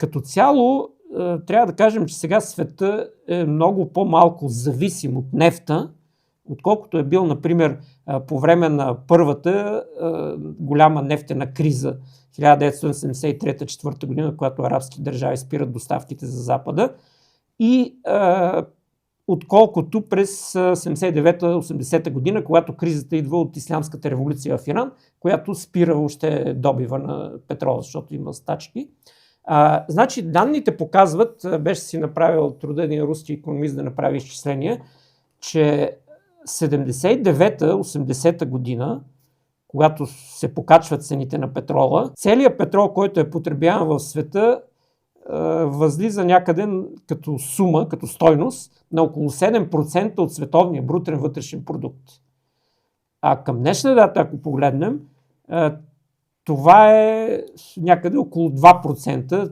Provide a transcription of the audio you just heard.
Като цяло, трябва да кажем, че сега света е много по-малко зависим от нефта, отколкото е бил, например, по време на първата голяма нефтена криза 1973-1974 година, когато арабски държави спират доставките за Запада, и отколкото през 79-80 година, когато кризата идва от Ислямската революция в Иран, която спира въобще добива на петрола, защото има стачки. Значи данните показват, беше си направил труда един руски икономист да направи изчисления, че 79-80 година, когато се покачват цените на петрола, целият петрол, който е потребяван в света, възлиза някъде като сума, като стойност на около 7% от световния брутен вътрешен продукт. А към днешна дата, ако погледнем, това е някъде около 2%.